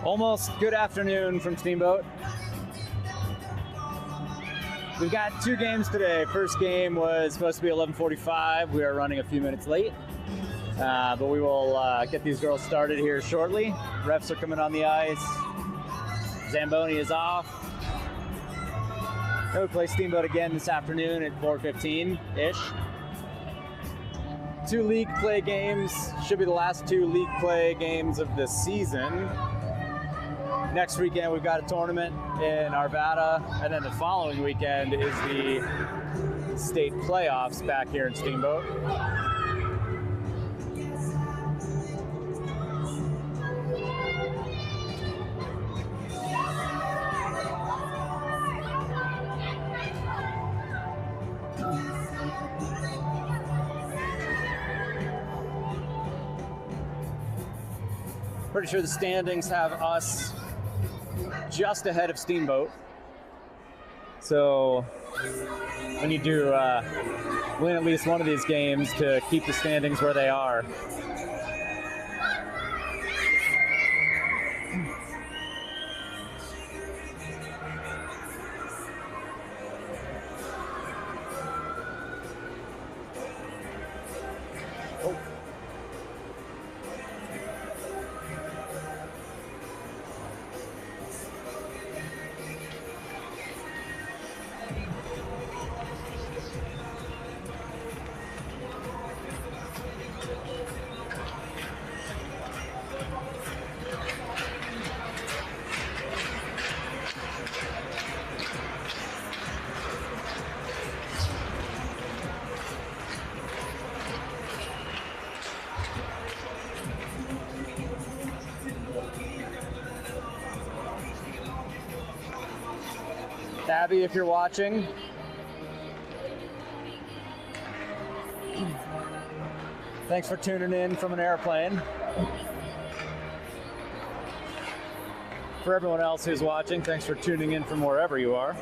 Almost good afternoon from Steamboat. We've got 2 games today. First game was supposed to be 11:45. We are running a few minutes late, but we will get these girls started here shortly. Refs are coming on the ice. Zamboni is off. Then we play Steamboat again this afternoon at 4:15-ish. 2 league play games. Should be the last 2 league play games of the season. Next weekend, we've got a tournament in Arvada, and then the following weekend is the state playoffs back here in Steamboat. Pretty sure the standings have us just ahead of Steamboat. So we need to win at least one of these games to keep the standings where they are. Abby, if you're watching, thanks for tuning in from an airplane. For everyone else who's watching, thanks for tuning in from wherever you are.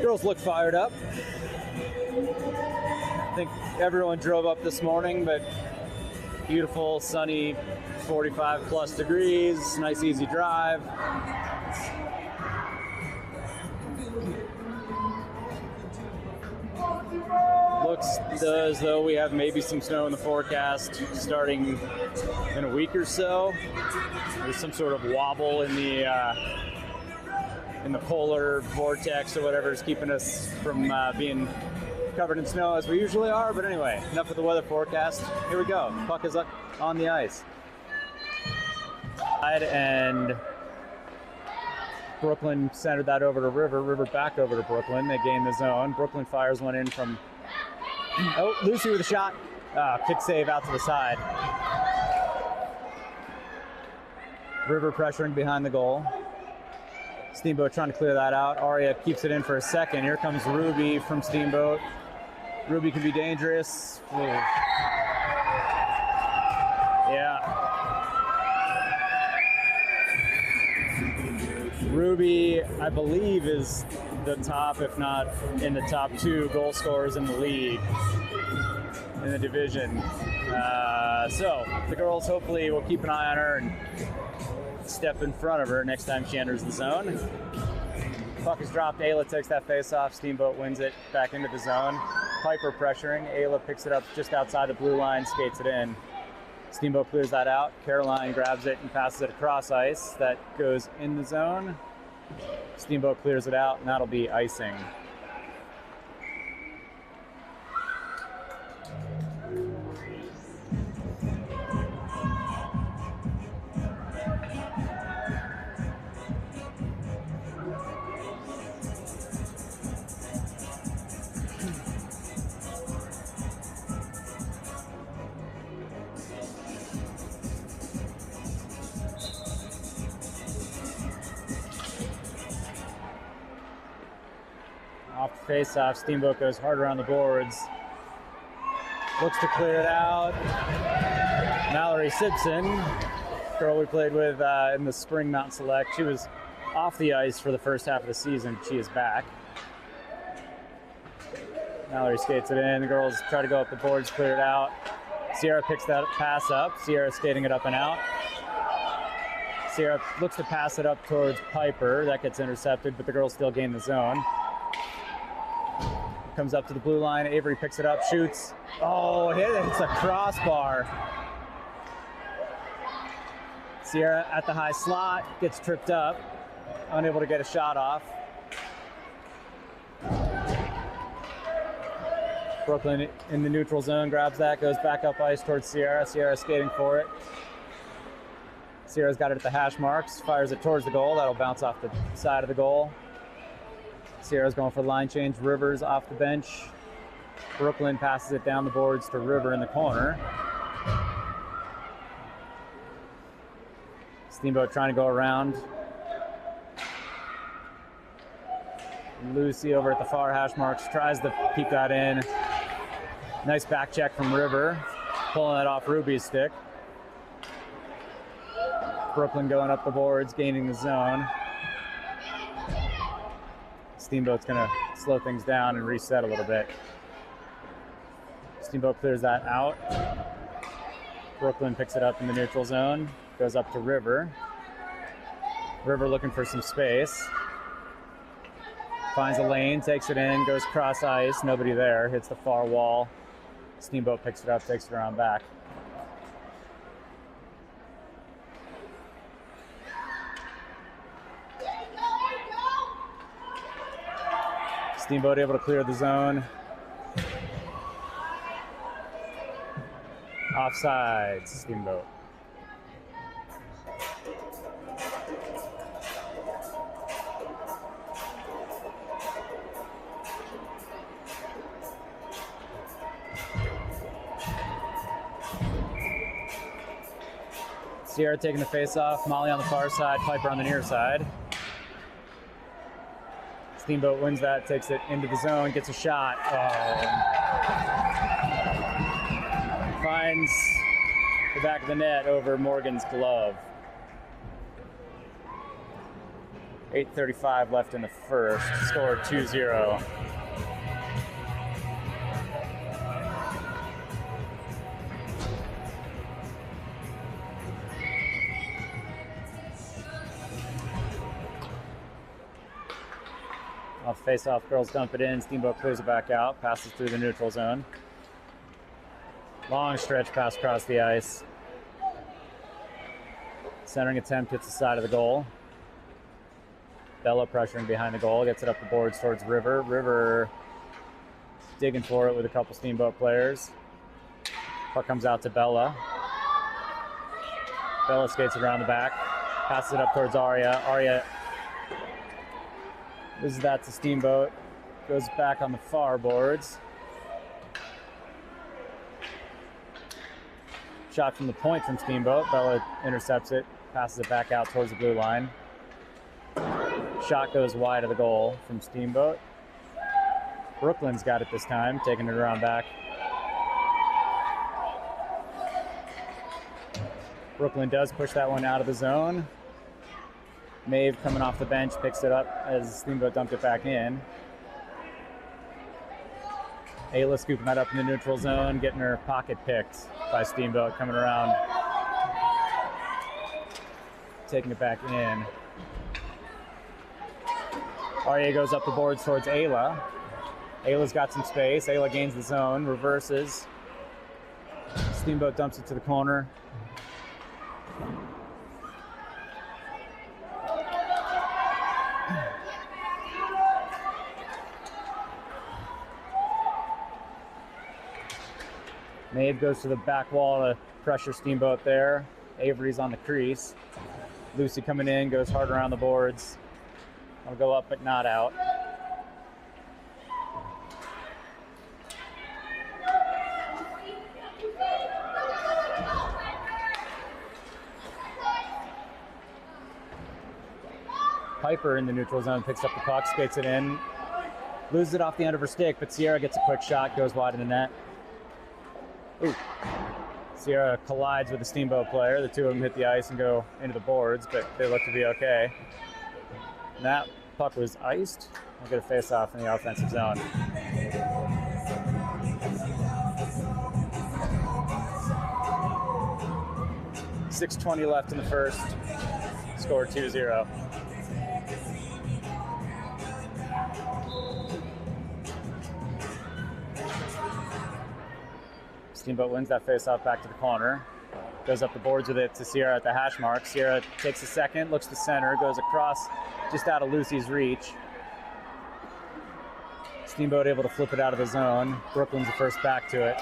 Girls look fired up. I think everyone drove up this morning, but beautiful, sunny, 45 plus degrees, nice easy drive. Looks as though we have maybe some snow in the forecast starting in a week or so. There's some sort of wobble in the polar vortex or whatever is keeping us from being covered in snow as we usually are. But anyway, enough of the weather forecast. Here we go. Puck is up on the ice. And Brooklyn centered that over to River. River back over to Brooklyn. They gain the zone. Brooklyn fires one in from... Oh, Lucy with a shot. Kick save out to the side. River pressuring behind the goal. Steamboat trying to clear that out. Aria keeps it in for a second. Here comes Ruby from Steamboat. Ruby can be dangerous. Ooh. Yeah. Ruby, I believe, is the top, if not in the top 2 goal scorers in the league, in the division. So the girls hopefully will keep an eye on her and step in front of her next time she enters the zone. Puck is dropped. Ayla takes that face off. Steamboat wins it back into the zone. Piper pressuring. Ayla picks it up just outside the blue line, skates it in. Steamboat clears that out. Caroline grabs it and passes it across ice. That goes in the zone. Steamboat clears it out, and that'll be icing. Off the face-off, Steamboat goes harder on the boards. Looks to clear it out. Mallory Simpson, girl we played with in the Spring Mountain Select. She was off the ice for the first half of the season. She is back. Mallory skates it in. The girls try to go up the boards, clear it out. Sierra picks that pass up. Sierra skating it up and out. Sierra looks to pass it up towards Piper. That gets intercepted, but the girls still gain the zone. Comes up to the blue line. Avery picks it up, shoots. Oh, it's a crossbar. Sierra at the high slot, gets tripped up, unable to get a shot off. Brooklyn in the neutral zone, grabs that, goes back up ice towards Sierra. Sierra skating for it. Sierra's got it at the hash marks, fires it towards the goal. That'll bounce off the side of the goal. Sierra's going for the line change. Rivers off the bench. Brooklyn passes it down the boards to River in the corner. Steamboat trying to go around. Lucy over at the far hash marks tries to peek that in. Nice back check from River, pulling that off Ruby's stick. Brooklyn going up the boards, gaining the zone. Steamboat's going to slow things down and reset a little bit. Steamboat clears that out. Brooklyn picks it up in the neutral zone, goes up to River. River looking for some space. Finds a lane, takes it in, goes cross ice, nobody there, hits the far wall. Steamboat picks it up, takes it around back. Steamboat able to clear the zone. Offside, Steamboat. Sierra taking the face off, Molly on the far side, Piper on the near side. Steamboat wins that, takes it into the zone, gets a shot. Finds the back of the net over Morgan's glove. 8:35 left in the first. Score 2-0. Off face-off, girls dump it in. Steamboat clears it back out, passes through the neutral zone. Long stretch pass across the ice. Centering attempt hits the side of the goal. Bella pressuring behind the goal, gets it up the boards towards River. River digging for it with a couple Steamboat players. Puck comes out to Bella. Bella skates around the back, passes it up towards Aria. Aria loses that to Steamboat, goes back on the far boards. Shot from the point from Steamboat. Bella intercepts it, passes it back out towards the blue line. Shot goes wide of the goal from Steamboat. Brooklyn's got it this time, taking it around back. Brooklyn does push that one out of the zone. Maeve coming off the bench picks it up as Steamboat dumped it back in. Ayla scooping that up in the neutral zone, getting her pocket picked by Steamboat, coming around, taking it back in. Aria goes up the boards towards Ayla. Ayla's got some space. Ayla gains the zone, reverses. Steamboat dumps it to the corner. Maeve goes to the back wall to pressure Steamboat there. Avery's on the crease. Lucy coming in, goes hard around the boards. I'll go up but not out. Piper in the neutral zone picks up the puck, skates it in, loses it off the end of her stick, but Sierra gets a quick shot, goes wide in the net. Ooh. Sierra collides with the Steamboat player. The two of them hit the ice and go into the boards, but they look to be okay. And that puck was iced. We'll get a face-off in the offensive zone. .6:20 left in the first. Score 2-0. Steamboat wins that face-off back to the corner. Goes up the boards with it to Sierra at the hash mark. Sierra takes a second, looks to center, goes across just out of Lucy's reach. Steamboat able to flip it out of the zone. Brooklyn's the first back to it.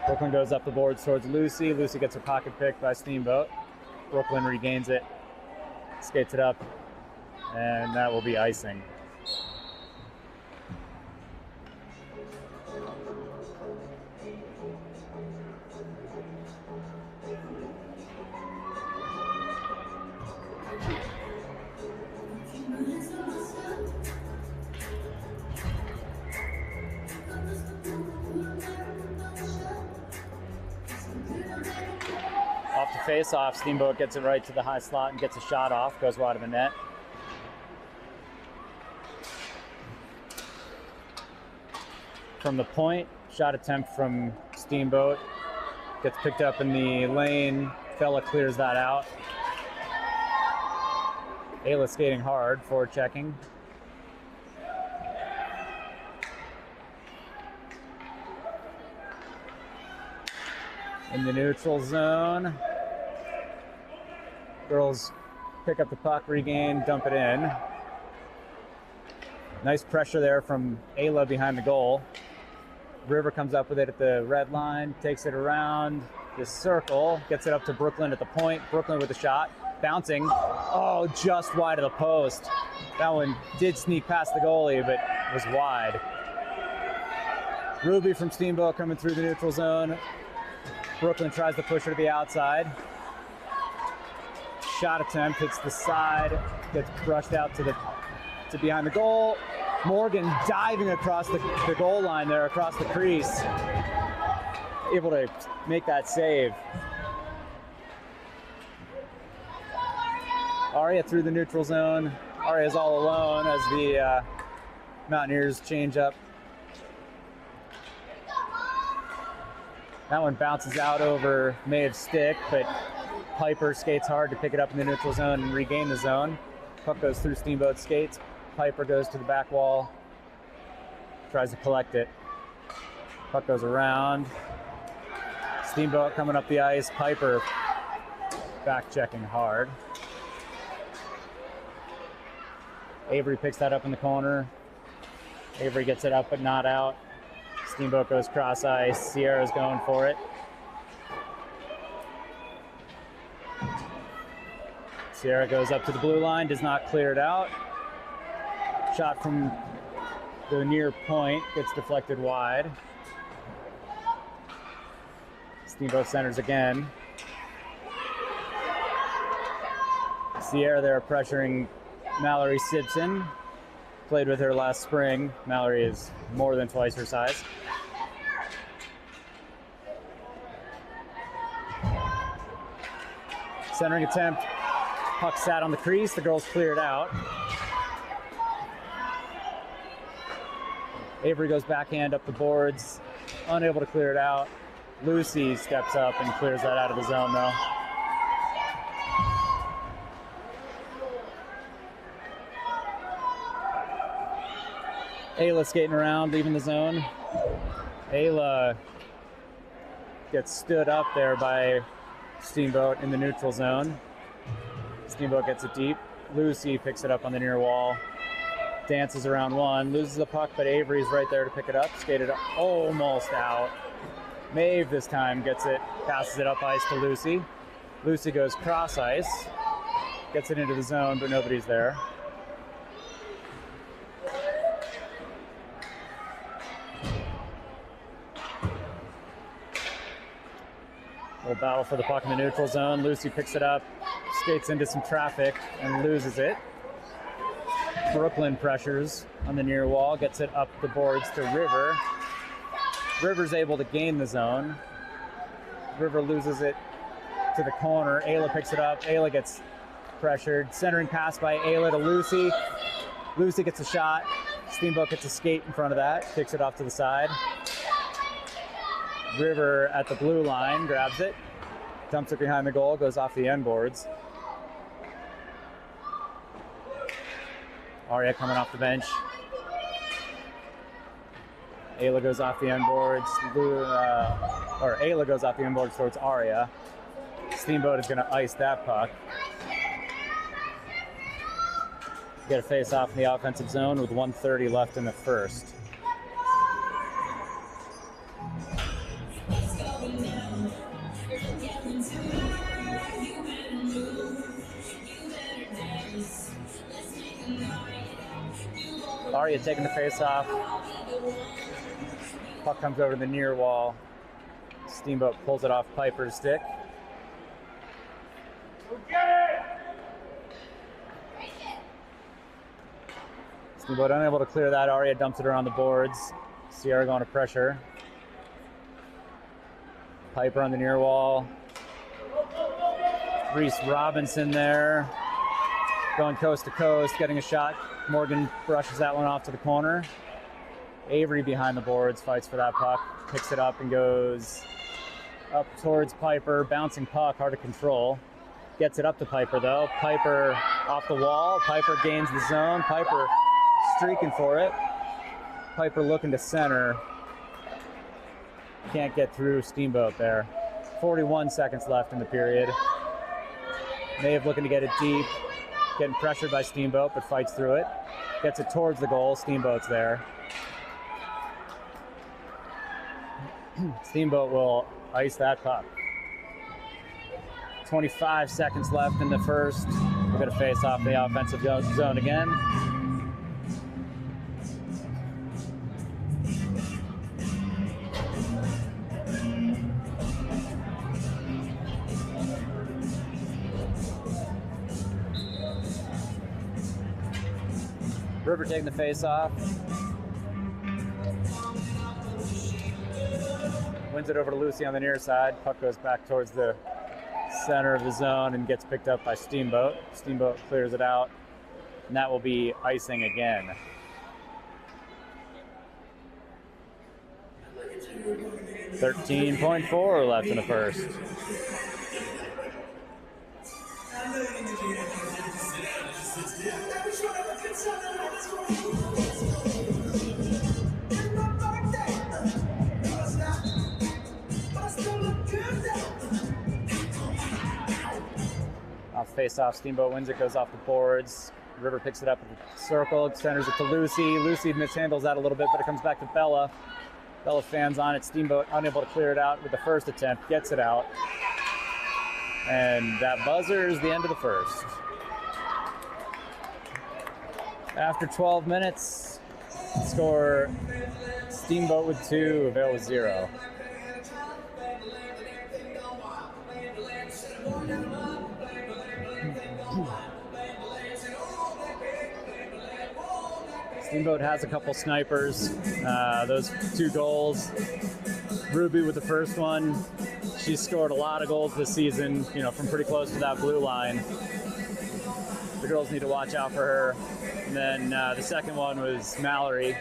Brooklyn goes up the boards towards Lucy. Lucy gets her pocket picked by Steamboat. Brooklyn regains it, skates it up, and that will be icing. Off the face-off, Steamboat gets it right to the high slot and gets a shot off, goes wide of the net. From the point, shot attempt from Steamboat, gets picked up in the lane, Fella clears that out. Ayla skating hard, forward checking. In the neutral zone. Girls pick up the puck, regain, dump it in. Nice pressure there from Ayla behind the goal. River comes up with it at the red line, takes it around this circle, gets it up to Brooklyn at the point. Brooklyn with a shot, bouncing. Oh, just wide of the post. That one did sneak past the goalie, but was wide. Ruby from Steamboat coming through the neutral zone. Brooklyn tries to push her to the outside. Shot attempt hits the side, gets brushed out to behind the goal. Morgan diving across the goal line there, across the crease. Able to make that save. Aria through the neutral zone. Aria's all alone as the Mountaineers change up. That one bounces out over Maeve's stick, but Piper skates hard to pick it up in the neutral zone and regain the zone. Puck goes through Steamboat skates. Piper goes to the back wall, tries to collect it. Puck goes around. Steamboat coming up the ice. Piper back checking hard. Avery picks that up in the corner. Avery gets it up but not out. Steamboat goes cross ice. Sierra's going for it. Sierra goes up to the blue line, does not clear it out. Shot from the near point gets deflected wide. Steamboat centers again. Sierra there pressuring Mallory Simpson. Played with her last spring. Mallory is more than twice her size. Centering attempt. Puck sat on the crease. The girls cleared out. Avery goes backhand up the boards. Unable to clear it out. Lucy steps up and clears that out of the zone though. Ayla skating around, leaving the zone. Ayla gets stood up there by Steamboat in the neutral zone. Steamboat gets it deep. Lucy picks it up on the near wall. Dances around one, loses the puck, but Avery's right there to pick it up. Skated almost out. Maeve this time gets it, passes it up ice to Lucy. Lucy goes cross ice, gets it into the zone, but nobody's there. Little battle for the puck in the neutral zone. Lucy picks it up, skates into some traffic, and loses it. Brooklyn pressures on the near wall, gets it up the boards to River. River's able to gain the zone. River loses it to the corner. Ayla picks it up. Ayla gets pressured. Centering pass by Ayla to Lucy. Lucy gets a shot. Steamboat gets a skate in front of that. Kicks it off to the side. River at the blue line, grabs it. Dumps it behind the goal, goes off the end boards. Aria coming off the bench. Ayla goes off the end boards. Ayla goes off the end boards towards Aria. Steamboat is going to ice that puck. Get a face off in the offensive zone with 1:30 left in the first. Aria taking the face off. Puck comes over to the near wall. Steamboat pulls it off Piper's stick. Steamboat unable to clear that. Aria dumps it around the boards. Sierra going to pressure. Piper on the near wall. Reese Robinson there. Going coast to coast, getting a shot. Morgan brushes that one off to the corner. Avery behind the boards, fights for that puck. Picks it up and goes up towards Piper. Bouncing puck, hard to control. Gets it up to Piper though. Piper off the wall. Piper gains the zone. Piper streaking for it. Piper looking to center. Can't get through Steamboat there. 41 seconds left in the period. Maeve looking to get it deep. Getting pressured by Steamboat, but fights through it. Gets it towards the goal. Steamboat's there. Steamboat will ice that puck. 25 seconds left in the first. We're going to face off the offensive zone again. River taking the face off. Wins it over to Lucy on the near side. Puck goes back towards the center of the zone and gets picked up by Steamboat. Steamboat clears it out, and that will be icing again. .4 left in the first. Off face-off, Steamboat wins it, goes off the boards. River picks it up at the circle, centers it to Lucy. Lucy mishandles that a little bit, but it comes back to Bella. Bella fans on it. Steamboat unable to clear it out with the first attempt, gets it out. And that buzzer is the end of the first. After 12 minutes, score Steamboat with 2, Vail with 0. Steamboat has a couple snipers. Those 2 goals. Ruby with the first one. She's scored a lot of goals this season, from pretty close to that blue line. The girls need to watch out for her. And then the second one was Mallory,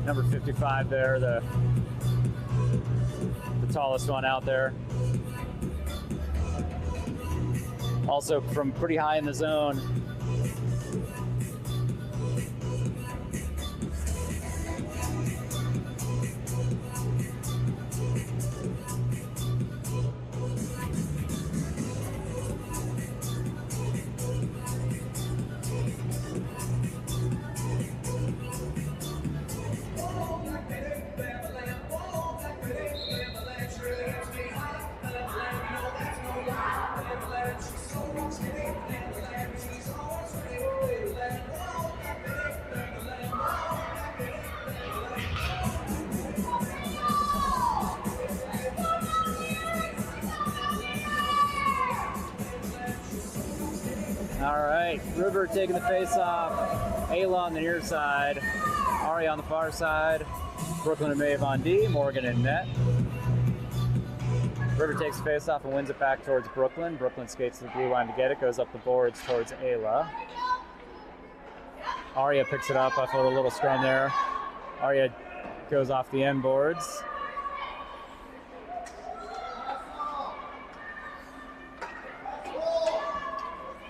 number 55 there, the tallest one out there. Also from pretty high in the zone. All right, River taking the face off. Ayla on the near side. Ari on the far side. Brooklyn and Maeve on D. Morgan in net. River takes the face off and wins it back towards Brooklyn. Brooklyn skates to the blue line to get it. Goes up the boards towards Ayla. Aria picks it up. I felt a little scrum there. Aria goes off the end boards.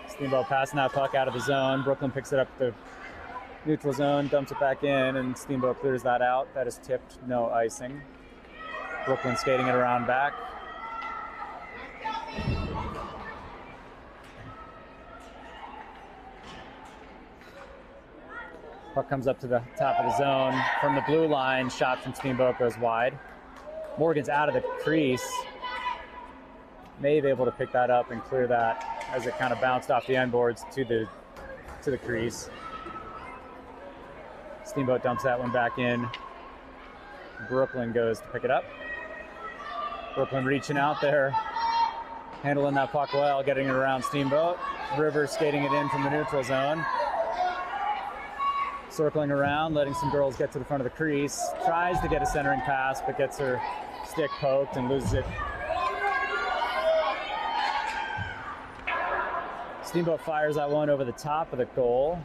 Steamboat passing that puck out of the zone. Brooklyn picks it up the neutral zone, dumps it back in, and Steamboat clears that out. That is tipped, no icing. Brooklyn skating it around back. Puck comes up to the top of the zone. From the blue line, shot from Steamboat goes wide. Morgan's out of the crease. Maeve able to pick that up and clear that as it kind of bounced off the end boards to the crease. Steamboat dumps that one back in. Brooklyn goes to pick it up. Brooklyn reaching out there, handling that puck well, getting it around Steamboat. River skating it in from the neutral zone. Circling around, letting some girls get to the front of the crease. Tries to get a centering pass, but gets her stick poked and loses it. Steamboat fires that one over the top of the goal.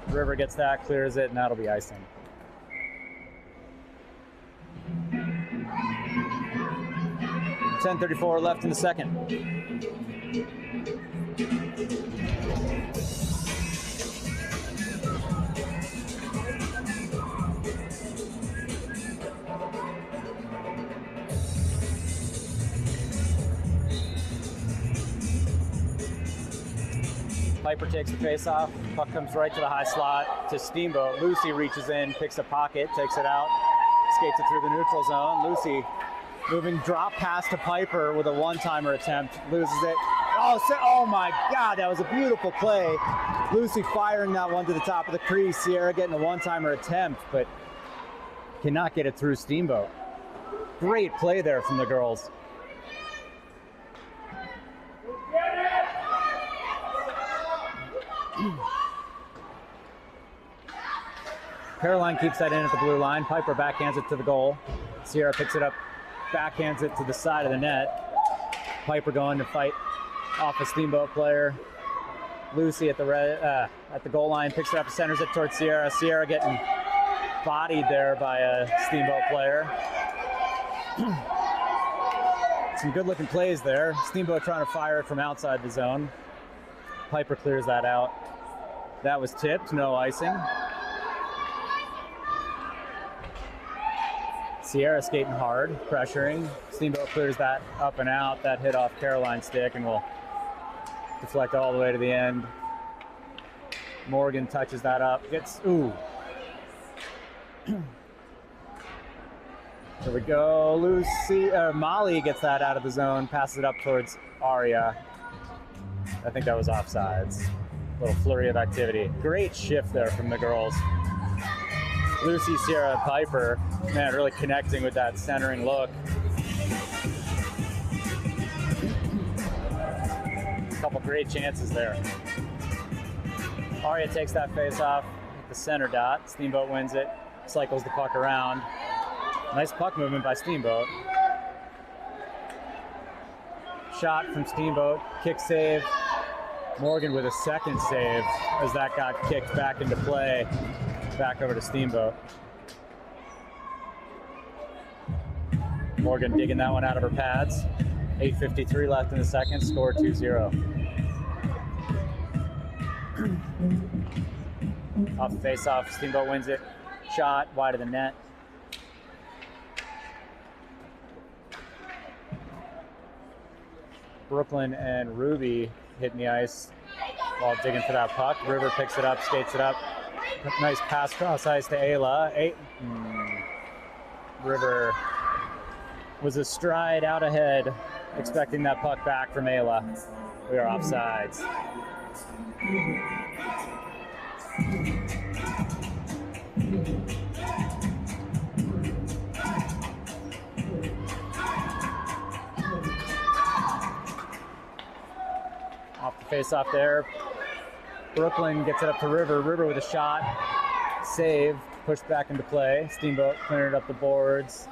River gets that, clears it, and that'll be icing. .34 left in the second. Piper takes the face off. Puck comes right to the high slot to Steamboat. Lucy reaches in, picks a pocket, takes it out, skates it through the neutral zone. Lucy moving drop pass to Piper with a one-timer attempt, loses it. Oh my God, that was a beautiful play. Lucy firing that one to the top of the crease. Sierra getting a one-timer attempt, but cannot get it through Steamboat. Great play there from the girls. Caroline keeps that in at the blue line. Piper backhands it to the goal. Sierra picks it up, backhands it to the side of the net. Piper going to fight off a Steamboat player. Lucy at the goal line picks it up and centers it towards Sierra. Sierra getting bodied there by a Steamboat player. Some good looking plays there. Steamboat trying to fire it from outside the zone. Piper clears that out. That was tipped, no icing. Sierra skating hard, pressuring. Steamboat clears that up and out. That hit off Caroline's stick and will deflect all the way to the end. Morgan touches that up. Gets, ooh. There we go. Molly gets that out of the zone, passes it up towards Aria. I think that was offsides. A little flurry of activity. Great shift there from the girls. Lucy, Sierra, and Piper, man, really connecting with that centering look. A couple great chances there. Aria takes that face off at the center dot. Steamboat wins it, cycles the puck around. Nice puck movement by Steamboat. Shot from Steamboat, kick save. Morgan with a second save as that got kicked back into play. Back over to Steamboat. Morgan digging that one out of her pads. 8:53 left in the second, score 2-0. Off the face-off, Steamboat wins it. Shot wide of the net. Brooklyn and Ruby hitting the ice while digging for that puck. River picks it up, skates it up. Nice pass cross ice to Ayla. River was a stride out ahead, expecting that puck back from Ayla. We are offsides. Off the face-off there. Brooklyn gets it up to River. River with a shot. Save. Pushed back into play. Steamboat clearing it up the boards.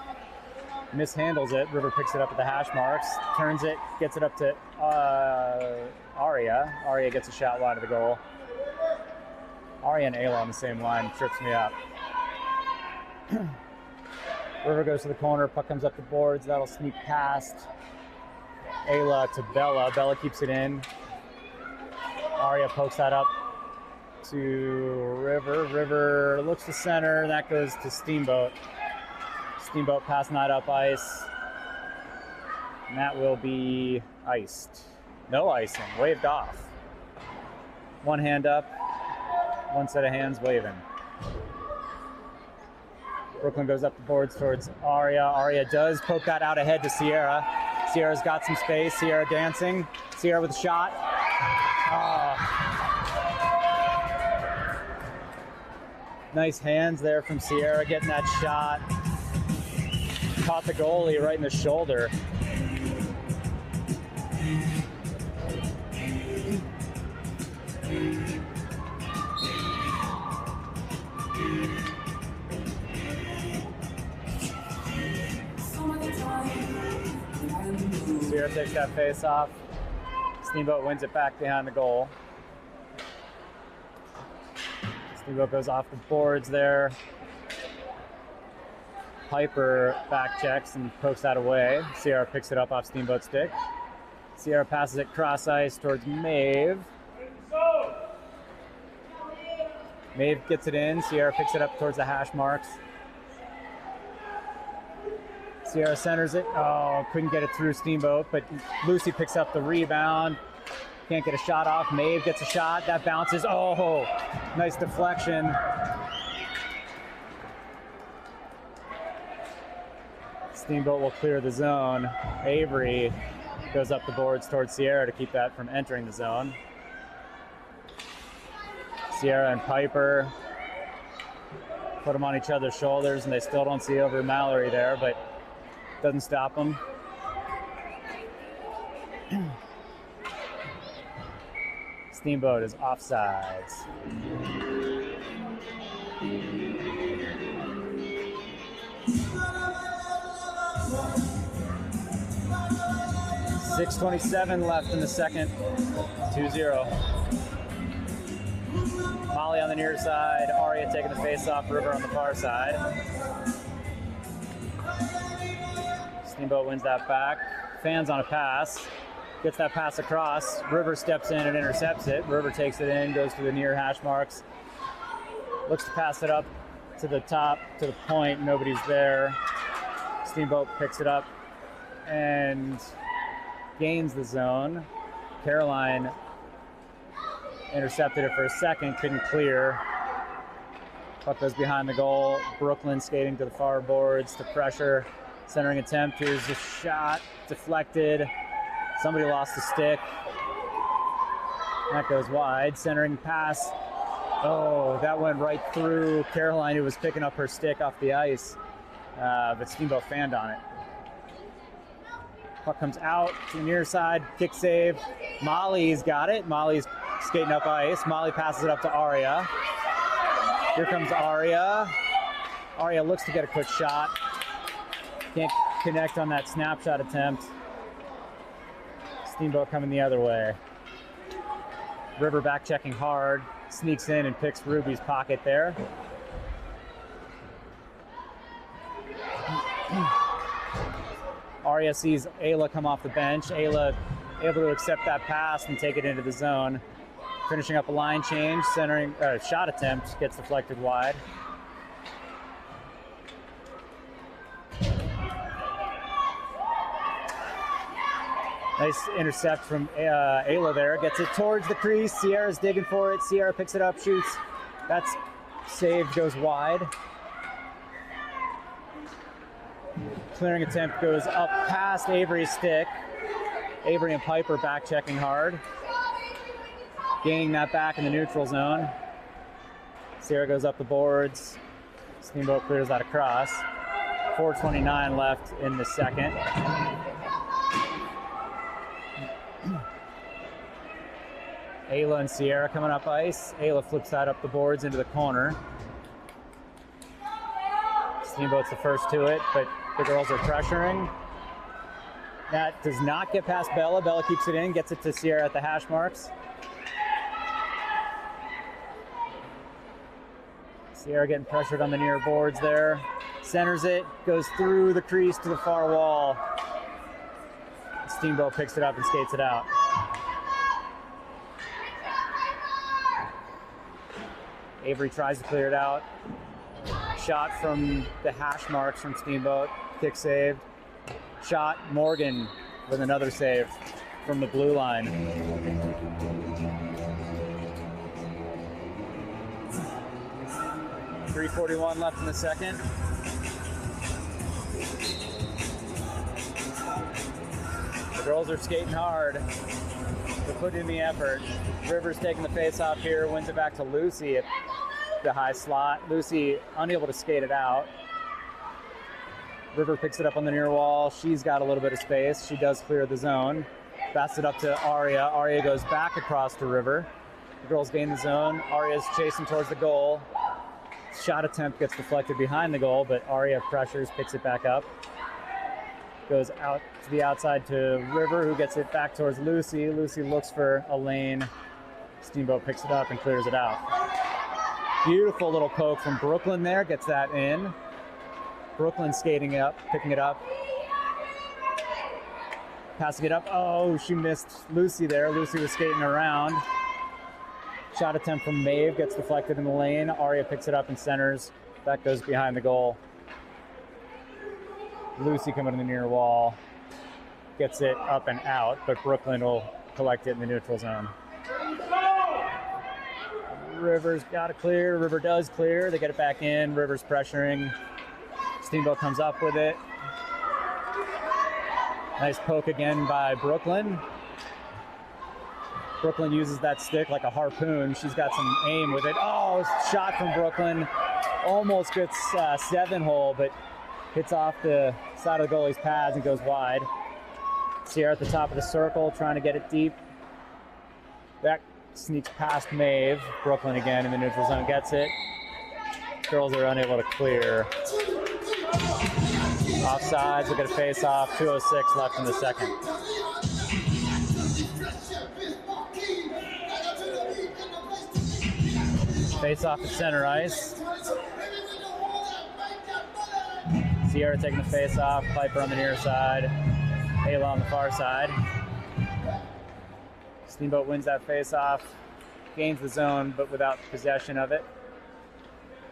Mishandles it. River picks it up at the hash marks. Turns it. Gets it up to Aria. Aria gets a shot wide of the goal. Aria and Ayla on the same line. Trips me up. River goes to the corner. Puck comes up the boards. That'll sneak past Ayla to Bella. Bella keeps it in. Aria pokes that up to River. River looks to center. That goes to Steamboat. Steamboat passing that up ice. And that will be iced. No icing. Waved off. One hand up. One set of hands waving. Brooklyn goes up the boards towards Aria. Aria does poke that out ahead to Sierra. Sierra's got some space. Sierra dancing. Sierra with a shot. Nice hands there from Sierra getting that shot. Caught the goalie right in the shoulder. Sierra takes that face off. Steamboat wins it back behind the goal. Steamboat goes off the boards there. Piper back checks and pokes that away. Sierra picks it up off Steamboat's stick. Sierra passes it cross ice towards Maeve. Maeve gets it in. Sierra picks it up towards the hash marks. Sierra centers it. Oh, couldn't get it through Steamboat, but Lucy picks up the rebound. Can't get a shot off. Maeve gets a shot. That bounces. Oh, nice deflection. Steamboat will clear the zone. Avery goes up the boards towards Sierra to keep that from entering the zone. Sierra and Piper put them on each other's shoulders, and they still don't see over Mallory there, but doesn't stop them. Steamboat is offsides. 6:27 left in the second. 2-0. Molly on the near side. Aria taking the face off. River on the far side. Steamboat wins that back. Fans on a pass. Gets that pass across. River steps in and intercepts it. River takes it in, goes to the near hash marks. Looks to pass it up to the top, to the point. Nobody's there. Steamboat picks it up and gains the zone. Caroline intercepted it for a second, couldn't clear. Puck goes behind the goal. Brooklyn skating to the far boards to pressure. Centering attempt. Here's the shot. Deflected. Somebody lost the stick. That goes wide. Centering pass. Oh, that went right through Caroline, who was picking up her stick off the ice. But Steamboat fanned on it. Puck comes out to the near side. Kick save. Molly's got it. Molly's skating up ice. Molly passes it up to Aria. Here comes Aria. Aria looks to get a quick shot. Can't connect on that snapshot attempt. Steamboat coming the other way. River back checking hard. Sneaks in and picks Ruby's pocket there. Aria sees Ayla come off the bench. Ayla able to accept that pass and take it into the zone. Finishing up a line change, centering, shot attempt gets deflected wide. Nice intercept from Ayla there. Gets it towards the crease. Sierra's digging for it. Sierra picks it up, shoots. That's saved, goes wide. Clearing attempt goes up past Avery's stick. Avery and Piper back checking hard. Gaining that back in the neutral zone. Sierra goes up the boards. Steamboat clears that across. 4:29 left in the second. Ayla and Sierra coming up ice. Ayla flips that up the boards into the corner. Steamboat's the first to it, but the girls are pressuring. That does not get past Bella. Bella keeps it in, gets it to Sierra at the hash marks. Sierra getting pressured on the near boards there. Centers it, goes through the crease to the far wall. Steamboat picks it up and skates it out. Avery tries to clear it out. Shot from the hash marks from Steamboat. Kick saved. Shot, Morgan with another save from the blue line. .341 left in the second. The girls are skating hard. They're putting in the effort. Rivers taking the face off here, wins it back to Lucy at the high slot. Lucy unable to skate it out. River picks it up on the near wall. She's got a little bit of space. She does clear the zone. Pass it up to Aria. Aria goes back across to River. The girls gain the zone. Aria's chasing towards the goal. Shot attempt gets deflected behind the goal, but Aria pressures, picks it back up. Goes out to the outside to River, who gets it back towards Lucy. Lucy looks for a lane. Steamboat picks it up and clears it out. Beautiful little poke from Brooklyn there, gets that in. Brooklyn skating up, picking it up. Passing it up. Oh, she missed Lucy there. Lucy was skating around. Shot attempt from Maeve gets deflected in the lane. Aria picks it up and centers. That goes behind the goal. Lucy coming to the near wall. Gets it up and out, but Brooklyn will collect it in the neutral zone. River's got to clear. River does clear. They get it back in. River's pressuring. Steamboat comes up with it. Nice poke again by Brooklyn. Brooklyn uses that stick like a harpoon. She's got some aim with it. Oh, shot from Brooklyn. Almost gets 7-hole, but hits off the side of the goalie's pads and goes wide. Sierra at the top of the circle, trying to get it deep. That sneaks past Maeve. Brooklyn again in the neutral zone gets it. Girls are unable to clear. Offsides, we'll get a face off. 2:06 left in the second. Face off at center ice. Sierra taking the face off, Piper on the near side, Ayla on the far side. Steamboat wins that face off, gains the zone, but without possession of it.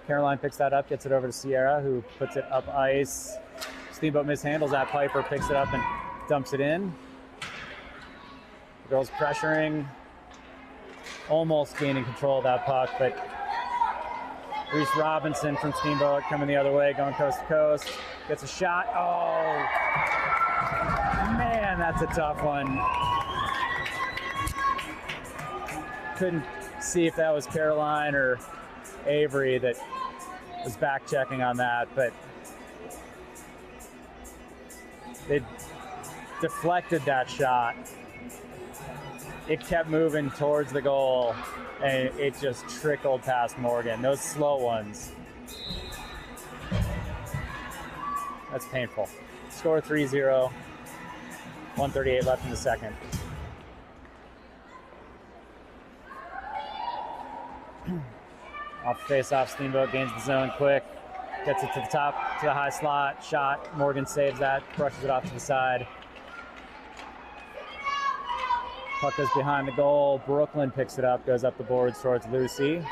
Caroline picks that up, gets it over to Sierra, who puts it up ice. Steamboat mishandles that. Piper picks it up and dumps it in. The girls pressuring, almost gaining control of that puck, but Reese Robinson from Steamboat coming the other way, going coast to coast, gets a shot. Oh, man, that's a tough one. Couldn't see if that was Caroline or Avery that was back checking on that, but they deflected that shot. It kept moving towards the goal, and it just trickled past Morgan. Those slow ones. That's painful. Score 3-0. 1:38 left in the second. Off the face-off, Steamboat gains the zone quick. Gets it to the top, to the high slot. Shot. Morgan saves that. Brushes it off to the side. Puck goes behind the goal. Brooklyn picks it up, goes up the boards towards Lucy.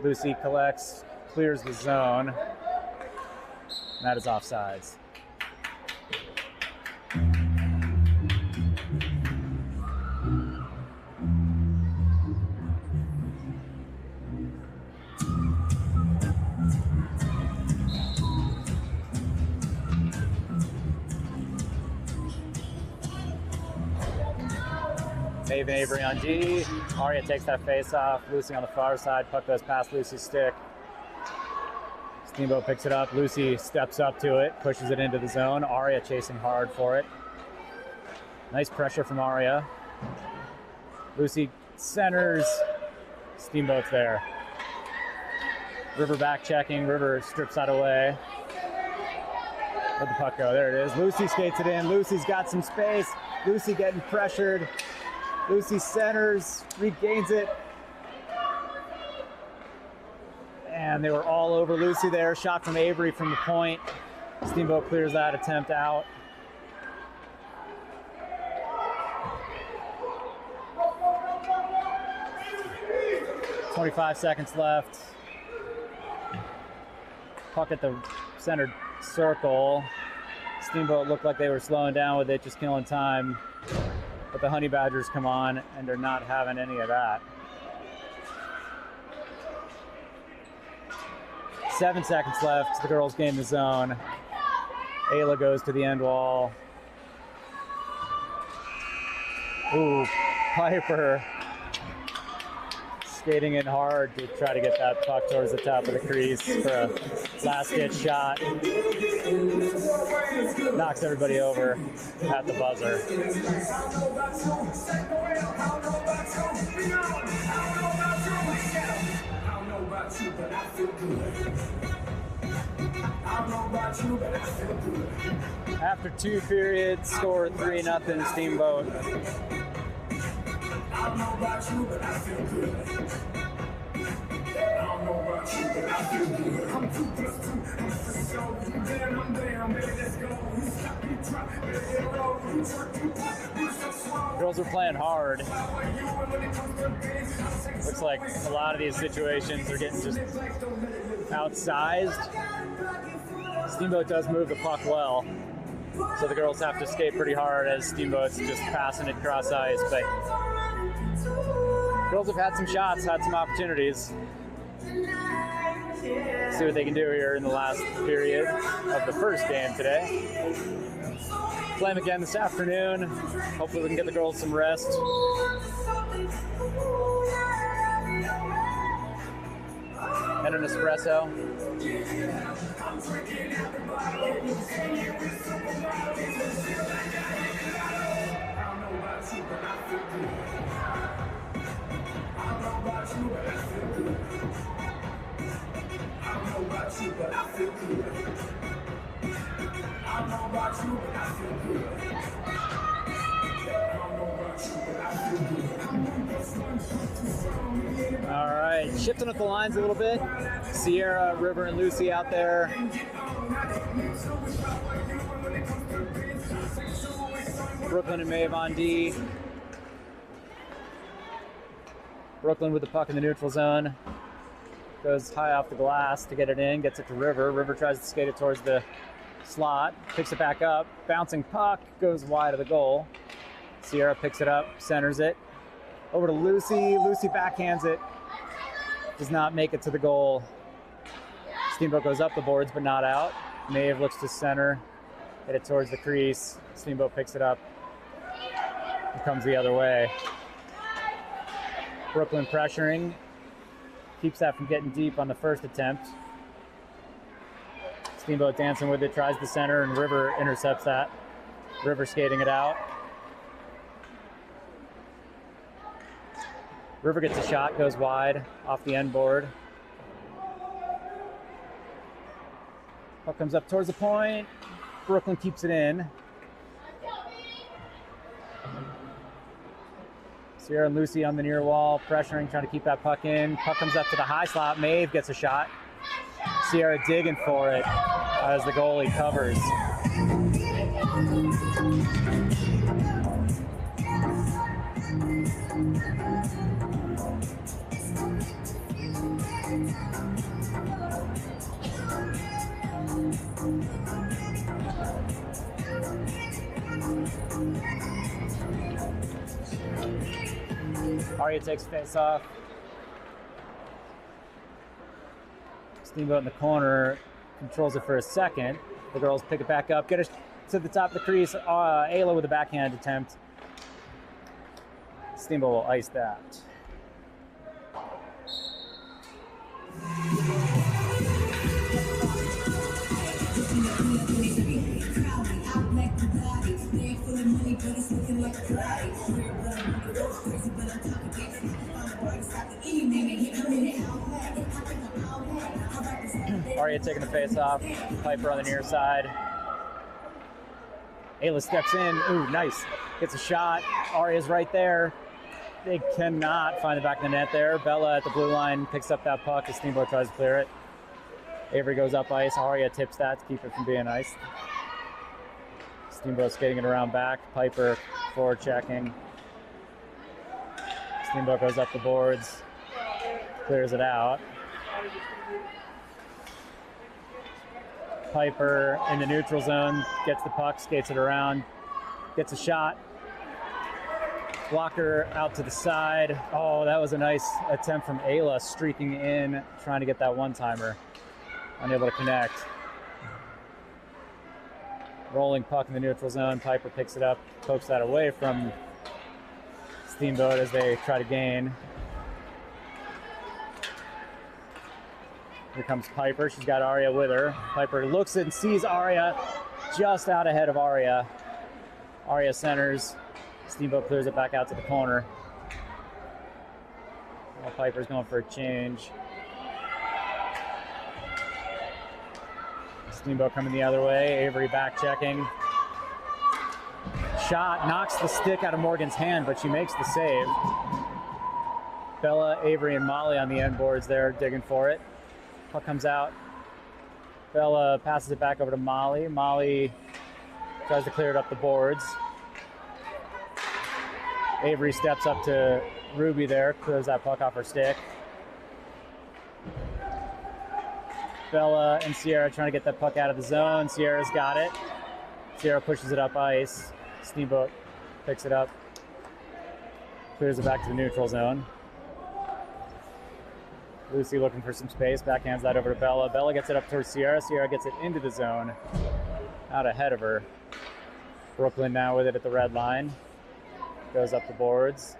Lucy collects, clears the zone. And that is offsides. Maeve and Avery on D. Aria takes that face off. Lucy on the far side. Puck goes past Lucy's stick. Steamboat picks it up. Lucy steps up to it, pushes it into the zone. Aria chasing hard for it. Nice pressure from Aria. Lucy centers. Steamboat's there. River back checking. River strips that away. Where'd the puck go? There it is. Lucy skates it in. Lucy's got some space. Lucy getting pressured. Lucy centers, regains it. And they were all over Lucy there. Shot from Avery from the point. Steamboat clears that attempt out. .25 seconds left. Puck at the center circle. Steamboat looked like they were slowing down with it, just killing time. But the Honey Badgers come on and they're not having any of that. 7 seconds left. The girls gain the zone. Ayla goes to the end wall. Ooh, Piper skating in hard to try to get that puck towards the top of the crease for a last-ditch shot. Knocks everybody over at the buzzer. After 2 periods, score 3-0 Steamboat. I don't know about you, but I feel good. I don't know about you, but I feel good. I'm 2+2, I'm for sure. You down, I'm down, baby, let's go. You stop, you drop, baby, hit roll. You twerk, you pop, you so slow. Girls are playing hard. Looks like a lot of these situations are getting just outsized. Steamboat does move the puck well, so the girls have to skate pretty hard as Steamboat's just passing it cross ice, but girls have had some shots, had some opportunities. See what they can do here in the last period of the first game today. Play them again this afternoon. Hopefully we can get the girls some rest. And an espresso. All right, shifting up the lines a little bit. Sierra, River, and Lucy out there. Brooklyn and Maeve on D. Brooklyn with the puck in the neutral zone. Goes high off the glass to get it in, gets it to River. River tries to skate it towards the slot, picks it back up. Bouncing puck, goes wide of the goal. Sierra picks it up, centers it. Over to Lucy. Lucy backhands it. Does not make it to the goal. Steamboat goes up the boards, but not out. Maeve looks to center, hit it towards the crease. Steamboat picks it up. It comes the other way. Brooklyn pressuring. Keeps that from getting deep on the first attempt. Steamboat dancing with it, tries the center, and River intercepts that. River skating it out. River gets a shot, goes wide off the end board. Puck comes up towards the point. Brooklyn keeps it in. Sierra and Lucy on the near wall, pressuring, trying to keep that puck in. Puck comes up to the high slot. Maeve gets a shot. Sierra digging for it as the goalie covers. Aria takes face off. Steamboat in the corner, controls it for a second. The girls pick it back up, get it to the top of the crease. Ayla with a backhand attempt. Steamboat will ice that. Aria taking the face off. Piper on the near side. Ayla steps in. Ooh, nice. Gets a shot. Aria's right there. They cannot find the back of the net there. Bella at the blue line picks up that puck as Steamboat tries to clear it. Avery goes up ice. Aria tips that to keep it from being iced. Steamboat skating it around back. Piper forward checking. Steamboat goes up the boards. Clears it out. Piper in the neutral zone, gets the puck, skates it around, gets a shot. Blocker out to the side. Oh, that was a nice attempt from Ayla, streaking in, trying to get that one-timer. Unable to connect. Rolling puck in the neutral zone. Piper picks it up, pokes that away from Steamboat as they try to gain. Here comes Piper. She's got Aria with her. Piper looks and sees Aria just out ahead of Aria. Aria centers. Steamboat clears it back out to the corner. Well, Piper's going for a change. Steamboat coming the other way. Avery back checking. Shot knocks the stick out of Morgan's hand, but she makes the save. Bella, Avery, and Molly on the end boards there digging for it. Puck comes out. Bella passes it back over to Molly. Molly tries to clear it up the boards. Avery steps up to Ruby there, clears that puck off her stick. Bella and Sierra trying to get that puck out of the zone. Sierra's got it. Sierra pushes it up ice. Steamboat picks it up, clears it back to the neutral zone. Lucy looking for some space, backhands that over to Bella. Bella gets it up towards Sierra. Sierra gets it into the zone, out ahead of her. Brooklyn now with it at the red line. Goes up the boards.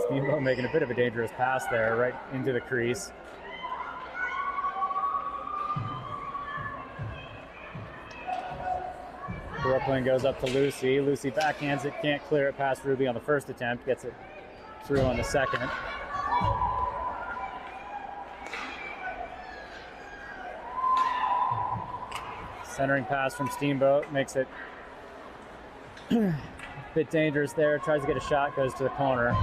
Steamboat making a bit of a dangerous pass there, right into the crease. Brooklyn goes up to Lucy. Lucy backhands it, can't clear it past Ruby on the first attempt, gets it through on the second. Centering pass from Steamboat makes it Bit dangerous there, tries to get a shot, goes to the corner.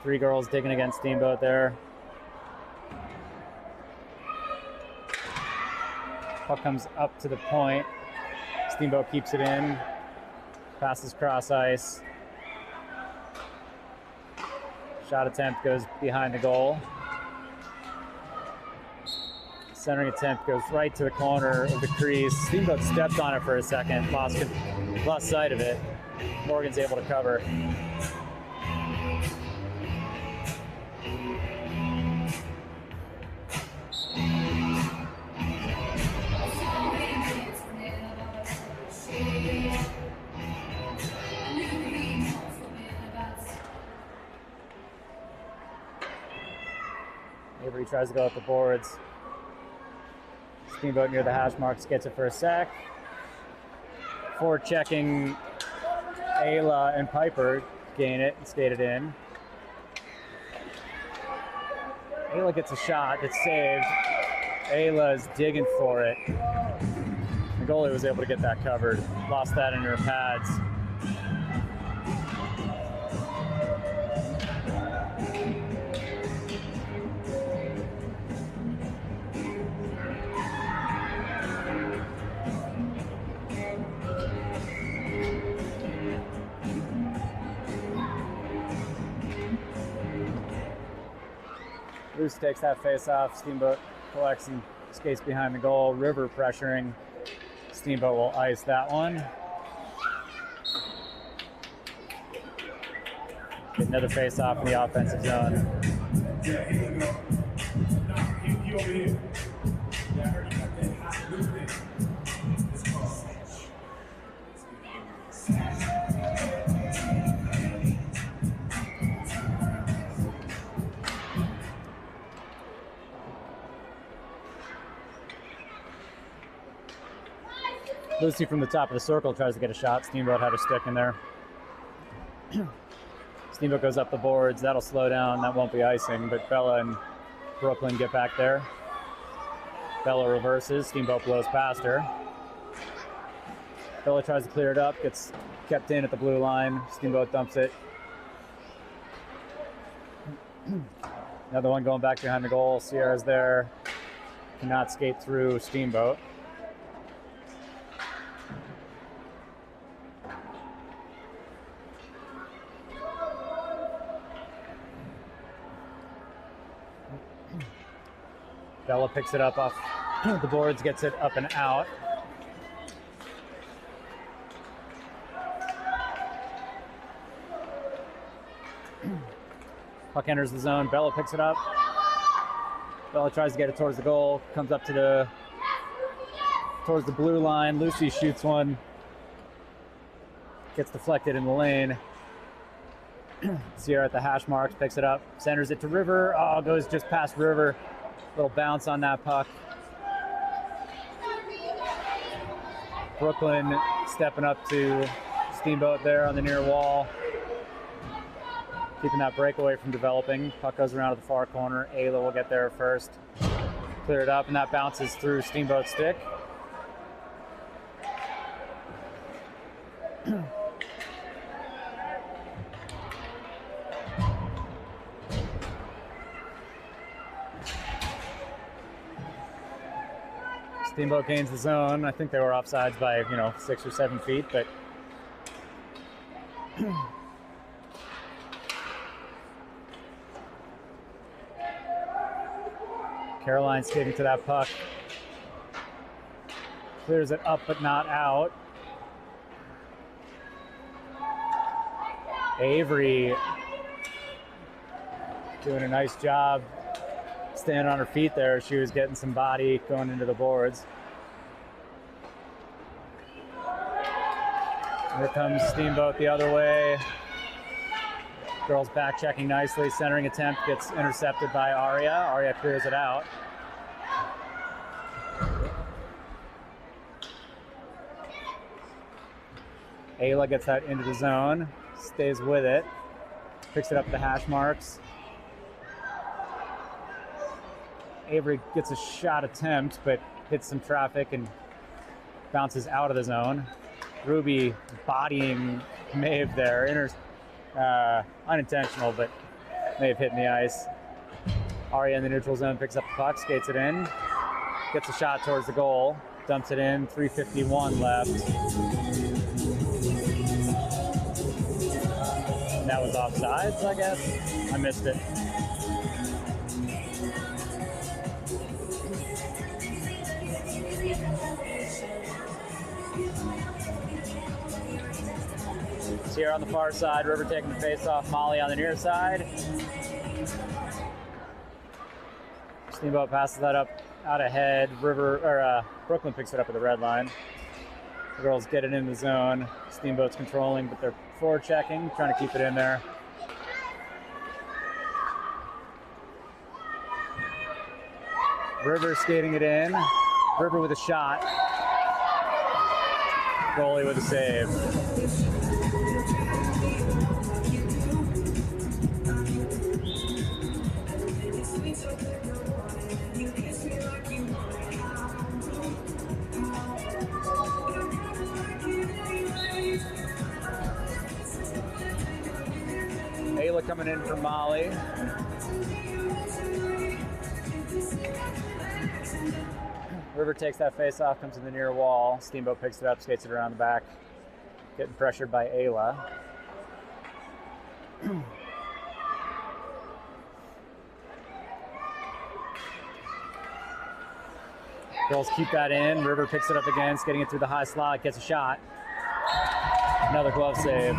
3 girls digging against Steamboat there. Puck comes up to the point. Steamboat keeps it in. Passes cross ice. Shot attempt goes behind the goal. Centering attempt goes right to the corner of the crease. Steamboat stepped on it for a second, lost sight of it. Morgan's able to cover. Avery tries to go up the boards. Steamboat near the hash marks gets it for a sack. Forward checking Ayla and Piper gain it and skate it in. Ayla gets a shot, it's saved. Ayla is digging for it. The goalie was able to get that covered. Lost that in her pads. Luce takes that face off. Steamboat collects and skates behind the goal. River pressuring. Steamboat will ice that one. Get another face off in the offensive zone. Lucy from the top of the circle tries to get a shot. Steamboat had a stick in there. Steamboat goes up the boards. That'll slow down. That won't be icing, but Bella and Brooklyn get back there. Bella reverses. Steamboat blows past her. Bella tries to clear it up. Gets kept in at the blue line. Steamboat dumps it. Another one going back behind the goal. Sierra's there. Cannot skate through Steamboat. Bella picks it up off the boards, gets it up and out. Puck enters the zone. Bella picks it up. Bella tries to get it towards the goal. Comes up to towards the blue line. Lucy shoots one. Gets deflected in the lane. Sierra at the hash marks, picks it up, centers it to River. Oh, goes just past River. Little bounce on that puck. Brooklyn stepping up to Steamboat there on the near wall. Keeping that breakaway from developing. Puck goes around to the far corner. Ayla will get there first. Clear it up, and that bounces through Steamboat's stick. Steamboat gains the zone. I think they were offsides by, 6 or 7 feet, but Caroline skating to that puck. Clears it up but not out. Avery doing a nice job standing on her feet there. She was getting some body going into the boards. Here comes Steamboat the other way. Girls back checking nicely. Centering attempt gets intercepted by Aria. Aria clears it out. Ayla gets that into the zone. Stays with it. Picks it up the hash marks. Avery gets a shot attempt, but hits some traffic and bounces out of the zone. Ruby bodying Maeve there. Unintentional, but Maeve hitting the ice. Aria in the neutral zone picks up the puck, skates it in, gets a shot towards the goal, dumps it in, 3:51 left. And that was offsides, I guess. I missed it. Here on the far side, River taking the face off, Molly on the near side. Steamboat passes that up out ahead. Brooklyn picks it up at the red line. The girls get it in the zone. Steamboat's controlling, but they're forechecking, trying to keep it in there. River skating it in. River with a shot. Goalie with a save. Ayla coming in for Molly. River takes that face off, comes to the near wall. Steamboat picks it up, skates it around the back. Getting pressured by Ayla. Girls keep that in. River picks it up again, getting it through the high slot, gets a shot. Another glove save.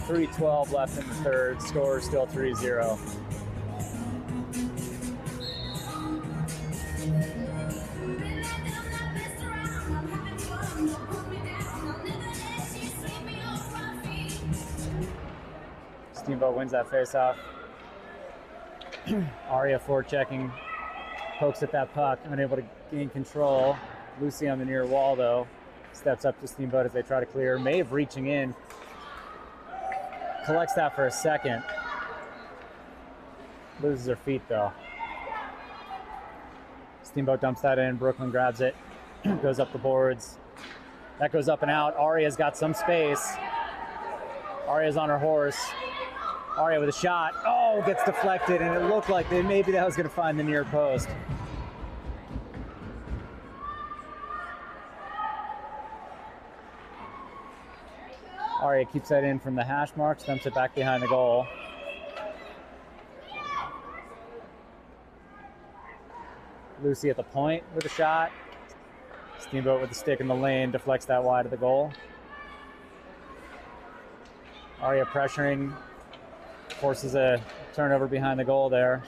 .312 left in the third. Score still 3-0. Steamboat wins that face-off. Aria forechecking, pokes at that puck, unable to gain control. Lucy on the near wall, though, steps up to Steamboat as they try to clear. Maeve reaching in, collects that for a second. Loses her feet, though. Steamboat dumps that in. Brooklyn grabs it, goes up the boards. That goes up and out. Aria's got some space. Aria's on her horse. Aria with a shot. Oh, gets deflected, and it looked like maybe that was going to find the near post. Aria keeps that in from the hash marks, dumps it back behind the goal. Lucy at the point with a shot. Steamboat with the stick in the lane, deflects that wide of the goal. Aria pressuring, forces a turnover behind the goal there.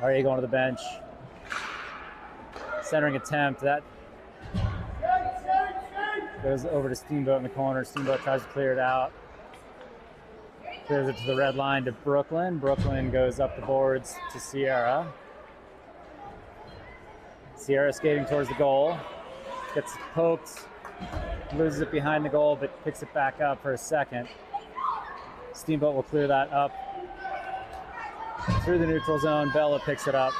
Aria going to the bench. Centering attempt, that goes over to Steamboat in the corner. Steamboat tries to clear it out. Clears it to the red line to Brooklyn. Brooklyn goes up the boards to Sierra. Sierra skating towards the goal. Gets poked, loses it behind the goal, but picks it back up for a second. Steamboat will clear that up through the neutral zone. Bella picks it up.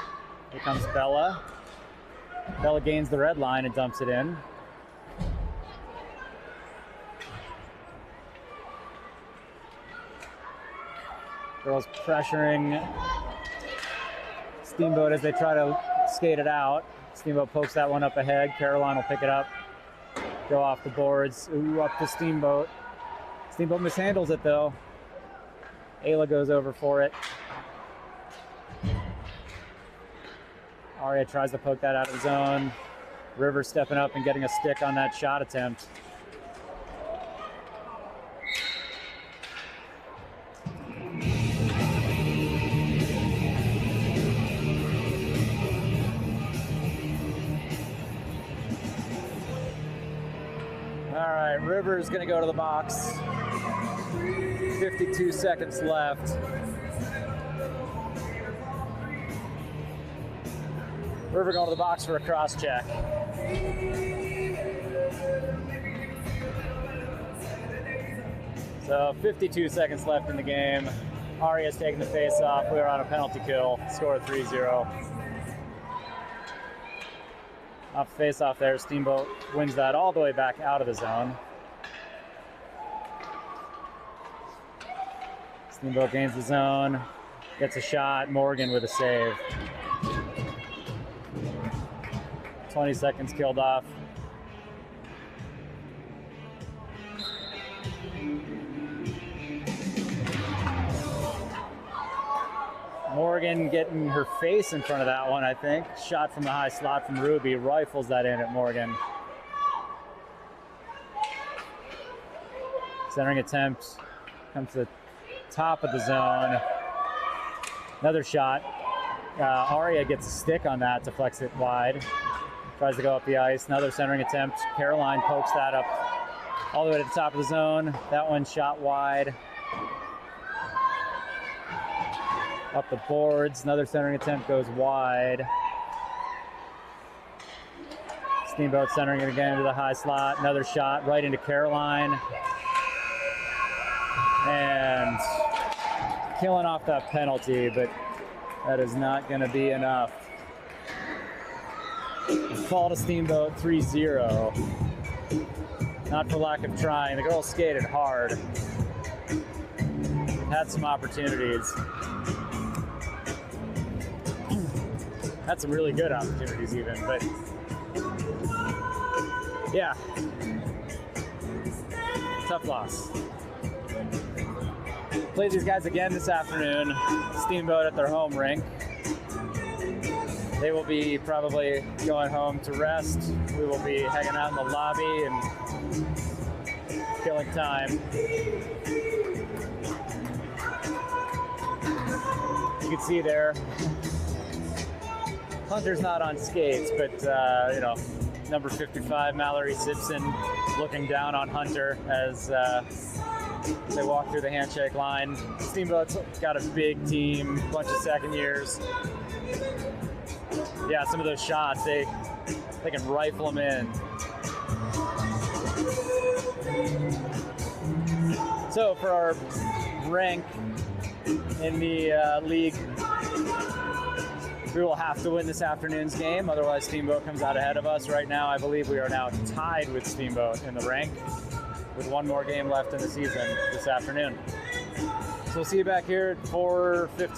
Here comes Bella. Bella gains the red line and dumps it in. Girls pressuring Steamboat as they try to skate it out. Steamboat pokes that one up ahead. Caroline will pick it up. Go off the boards. Ooh, up to Steamboat. Steamboat mishandles it, though. Ayla goes over for it. Aria tries to poke that out of the zone. River stepping up and getting a stick on that shot attempt. All right, River's gonna go to the box. 52 seconds left. River going to the box for a cross check. So 52 seconds left in the game. Aria's taking the face off. We were on a penalty kill. Score 3-0. Off the face off there, Steamboat wins that all the way back out of the zone. Steamboat gains the zone, gets a shot, Morgan with a save. 20 seconds killed off. Morgan getting her face in front of that one, I think. Shot from the high slot from Ruby, rifles that in at Morgan. Centering attempt, comes to the top of the zone. Another shot. Aria gets a stick on that to flex it wide. Tries to go up the ice. Another centering attempt. Caroline pokes that up all the way to the top of the zone. That one shot wide. Up the boards, another centering attempt goes wide. Steamboat centering it again into the high slot. Another shot right into Caroline. And killing off that penalty, but that is not going to be enough. Fall to Steamboat 3-0. Not for lack of trying. The girls skated hard. Had some opportunities. Had some really good opportunities even, but yeah, tough loss. Played these guys again this afternoon, Steamboat at their home rink. They will be probably going home to rest. We will be hanging out in the lobby and killing time. You can see there, Hunter's not on skates, but number 55, Mallory Simpson, looking down on Hunter as they walk through the handshake line. Steamboat's got a big team, bunch of second years. Yeah, some of those shots, they can rifle them in. So for our rank in the league, we will have to win this afternoon's game, otherwise Steamboat comes out ahead of us. Right now, I believe we are now tied with Steamboat in the rank with one more game left in the season this afternoon. So we'll see you back here at 4:15.